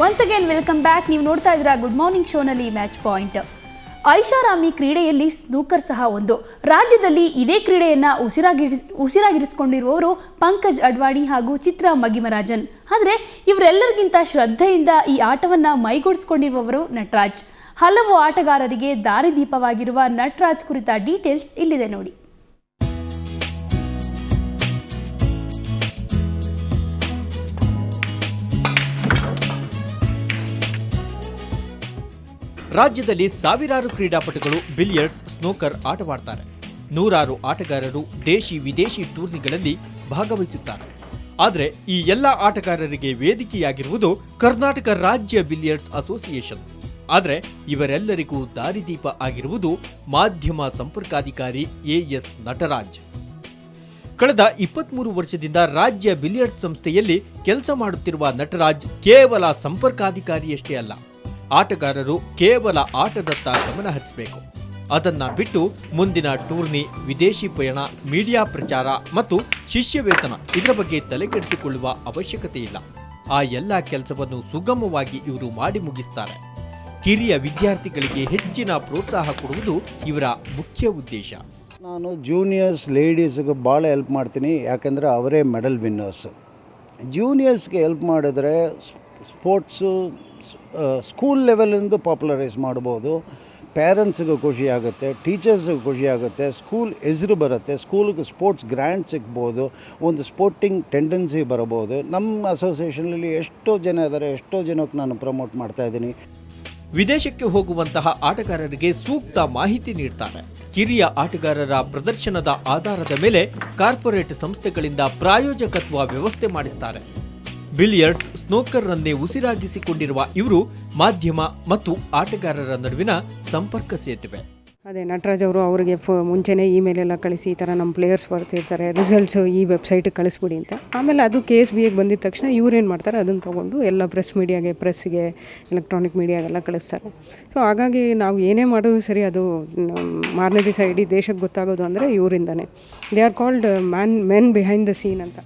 Once again welcome back. ನೀವು ನೋಡ್ತಾ ಇದ್ದೀರಾ ಗುಡ್ ಮಾರ್ನಿಂಗ್ ಶೋನಲ್ಲಿ ಮ್ಯಾಚ್ ಪಾಯಿಂಟ್. ಐಷಾರಾಮಿ ಕ್ರೀಡೆಯಲ್ಲಿ ಸ್ನೂಕರ್ ಸಹ ಒಂದು. ರಾಜ್ಯದಲ್ಲಿ ಇದೇ ಕ್ರೀಡೆಯನ್ನು ಉಸಿರಾಗಿರಿಸಿಕೊಂಡಿರುವವರು ಪಂಕಜ್ ಅಡ್ವಾಣಿ ಹಾಗೂ ಚಿತ್ರಾ ಮಗಿಮರಾಜನ್. ಆದರೆ ಇವರೆಲ್ಲರಿಗಿಂತ ಶ್ರದ್ಧೆಯಿಂದ ಈ ಆಟವನ್ನು ಮೈಗೂಡಿಸಿಕೊಂಡಿರುವವರು ನಟರಾಜ್. ಹಲವು ಆಟಗಾರರಿಗೆ ದಾರಿದೀಪವಾಗಿರುವ ನಟರಾಜ್ ಕುರಿತ ಡೀಟೇಲ್ಸ್ ಇಲ್ಲಿದೆ ನೋಡಿ. ರಾಜ್ಯದಲ್ಲಿ ಸಾವಿರಾರು ಕ್ರೀಡಾಪಟುಗಳು ಬಿಲಿಯರ್ಡ್ಸ್, ಸ್ನೂಕರ್ ಆಟವಾಡ್ತಾರೆ. ನೂರಾರು ಆಟಗಾರರು ದೇಶಿ ವಿದೇಶಿ ಟೂರ್ನಿಗಳಲ್ಲಿ ಭಾಗವಹಿಸುತ್ತಾರೆ. ಆದರೆ ಈ ಎಲ್ಲ ಆಟಗಾರರಿಗೆ ವೇದಿಕೆಯಾಗಿರುವುದು ಕರ್ನಾಟಕ ರಾಜ್ಯ ಬಿಲಿಯರ್ಡ್ಸ್ ಅಸೋಸಿಯೇಷನ್. ಆದರೆ ಇವರೆಲ್ಲರಿಗೂ ದಾರಿದೀಪ ಆಗಿರುವುದು ಮಾಧ್ಯಮ ಸಂಪರ್ಕಾಧಿಕಾರಿ ಎಎಸ್ ನಟರಾಜ್. ಕಳೆದ 23 ವರ್ಷದಿಂದ ರಾಜ್ಯ ಬಿಲಿಯರ್ಡ್ಸ್ ಸಂಸ್ಥೆಯಲ್ಲಿ ಕೆಲಸ ಮಾಡುತ್ತಿರುವ ನಟರಾಜ್ ಕೇವಲ ಸಂಪರ್ಕಾಧಿಕಾರಿಯಷ್ಟೇ ಅಲ್ಲ, ಆಟಗಾರರು ಕೇವಲ ಆಟದತ್ತ ಗಮನ ಹರಿಸಬೇಕು. ಅದನ್ನ ಬಿಟ್ಟು ಮುಂದಿನ ಟೂರ್ನಿ, ವಿದೇಶಿ ಪಯಣ, ಮೀಡಿಯಾ ಪ್ರಚಾರ ಮತ್ತು ಶಿಷ್ಯ ವೇತನ ಇದರ ಬಗ್ಗೆ ತಲೆಕೆಡಿಸಿಕೊಳ್ಳುವ ಅವಶ್ಯಕತೆ ಇಲ್ಲ. ಆ ಎಲ್ಲ ಕೆಲಸವನ್ನು ಸುಗಮವಾಗಿ ಇವರು ಮಾಡಿ ಮುಗಿಸ್ತಾರೆ. ಕಿರಿಯ ವಿದ್ಯಾರ್ಥಿಗಳಿಗೆ ಹೆಚ್ಚಿನ ಪ್ರೋತ್ಸಾಹ ಕೊಡುವುದು ಇವರ ಮುಖ್ಯ ಉದ್ದೇಶ. ನಾನು ಜೂನಿಯರ್ಸ್, ಲೇಡೀಸ್ಗೆ ಭಾಳ ಹೆಲ್ಪ್ ಮಾಡ್ತೀನಿ, ಯಾಕೆಂದರೆ ಅವರೇ ಮೆಡಲ್ ವಿನ್ನರ್ಸು. ಜೂನಿಯರ್ಸ್ಗೆ ಹೆಲ್ಪ್ ಮಾಡಿದ್ರೆ ಸ್ಪೋರ್ಟ್ಸು ಸ್ಕೂಲ್ ಲೆವೆಲಿಂದ ಪಾಪ್ಯುಲರೈಸ್ ಮಾಡ್ಬೋದು. ಪೇರೆಂಟ್ಸ್ಗೆ ಖುಷಿ ಆಗುತ್ತೆ, ಟೀಚರ್ಸ್ಗೆ ಖುಷಿ ಆಗುತ್ತೆ, ಸ್ಕೂಲ್ ಹೆಸರು ಬರುತ್ತೆ, ಸ್ಕೂಲ್ಗೆ ಸ್ಪೋರ್ಟ್ಸ್ ಗ್ರ್ಯಾಂಟ್ ಸಿಗ್ಬೋದು, ಒಂದು ಸ್ಪೋರ್ಟಿಂಗ್ ಟೆಂಡೆನ್ಸಿ ಬರಬಹುದು. ನಮ್ಮ ಅಸೋಸಿಯೇಷನಲ್ಲಿ ಎಷ್ಟೋ ಜನ ಇದ್ದಾರೆ, ಎಷ್ಟೋ ಜನಕ್ಕೆ ನಾನು ಪ್ರಮೋಟ್ ಮಾಡ್ತಾಯಿದ್ದೀನಿ. ವಿದೇಶಕ್ಕೆ ಹೋಗುವಂತಹ ಆಟಗಾರರಿಗೆ ಸೂಕ್ತ ಮಾಹಿತಿ ನೀಡ್ತಾರೆ. ಕಿರಿಯ ಆಟಗಾರರ ಪ್ರದರ್ಶನದ ಆಧಾರದ ಮೇಲೆ ಕಾರ್ಪೊರೇಟ್ ಸಂಸ್ಥೆಗಳಿಂದ ಪ್ರಾಯೋಜಕತ್ವ ವ್ಯವಸ್ಥೆ ಮಾಡಿಸ್ತಾರೆ. ಬಿಲಿಯರ್ಡ್ಸ್, ಸ್ನೂಕರ್ರನ್ನೇ ಉಸಿರಾಗಿಸಿಕೊಂಡಿರುವ ಇವರು ಮಾಧ್ಯಮ ಮತ್ತು ಆಟಗಾರರ ನಡುವಿನ ಸಂಪರ್ಕ ಸೇತುವೆ. ಅದೇ ನಟರಾಜ್ ಅವರು ಅವರಿಗೆ ಮುಂಚೆನೇ ಇಮೇಲ್ ಎಲ್ಲ ಕಳಿಸಿ, ಈ ಥರ ನಮ್ಮ ಪ್ಲೇಯರ್ಸ್ ಬರ್ತಿರ್ತಾರೆ, ರಿಸಲ್ಟ್ಸು ಈ ವೆಬ್ಸೈಟಿಗೆ ಕಳಿಸ್ಬಿಡಿ ಅಂತ. ಆಮೇಲೆ ಅದು KSBಗೆ ಬಂದಿದ್ದ ತಕ್ಷಣ ಇವ್ರೇನು ಮಾಡ್ತಾರೆ, ಅದನ್ನು ತೊಗೊಂಡು ಎಲ್ಲ ಪ್ರೆಸ್ಸಿಗೆ, ಎಲೆಕ್ಟ್ರಾನಿಕ್ ಮೀಡಿಯಾಗೆಲ್ಲ ಕಳಿಸ್ತಾರೆ. ಸೊ ಹಾಗಾಗಿ ನಾವು ಏನೇ ಮಾಡೋದು ಸರಿ, ಅದು ಮಾರನೇ ದಿವಸ ಇಡೀ ದೇಶಕ್ಕೆ ಗೊತ್ತಾಗೋದು ಅಂದರೆ ಇವರಿಂದನೇ. They are called men behind the scene ಅಂತ.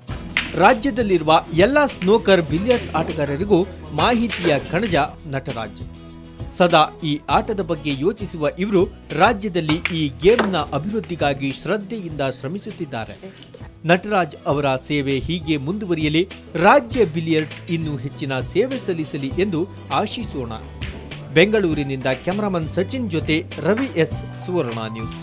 ರಾಜ್ಯದಲ್ಲಿರುವ ಎಲ್ಲ ಸ್ನೂಕರ್, ಬಿಲಿಯರ್ಡ್ಸ್ ಆಟಗಾರರಿಗೂ ಮಾಹಿತಿಯ ಕಣಜ ನಟರಾಜ್. ಸದಾ ಈ ಆಟದ ಬಗ್ಗೆ ಯೋಚಿಸುವ ಇವರು ರಾಜ್ಯದಲ್ಲಿ ಈ ಗೇಮ್ನ ಅಭಿವೃದ್ಧಿಗಾಗಿ ಶ್ರದ್ಧೆಯಿಂದ ಶ್ರಮಿಸುತ್ತಿದ್ದಾರೆ. ನಟರಾಜ್ ಅವರ ಸೇವೆ ಹೀಗೆ ಮುಂದುವರಿಯಲಿ, ರಾಜ್ಯ ಬಿಲಿಯರ್ಡ್ಸ್ ಇನ್ನೂ ಹೆಚ್ಚಿನ ಸೇವೆ ಸಲ್ಲಿಸಲಿ ಎಂದು ಆಶಿಸೋಣ. ಬೆಂಗಳೂರಿನಿಂದ ಕ್ಯಾಮರಾಮನ್ ಸಚಿನ್ ಜೊತೆ ರವಿ ಎಸ್, ಸುವರ್ಣ ನ್ಯೂಸ್.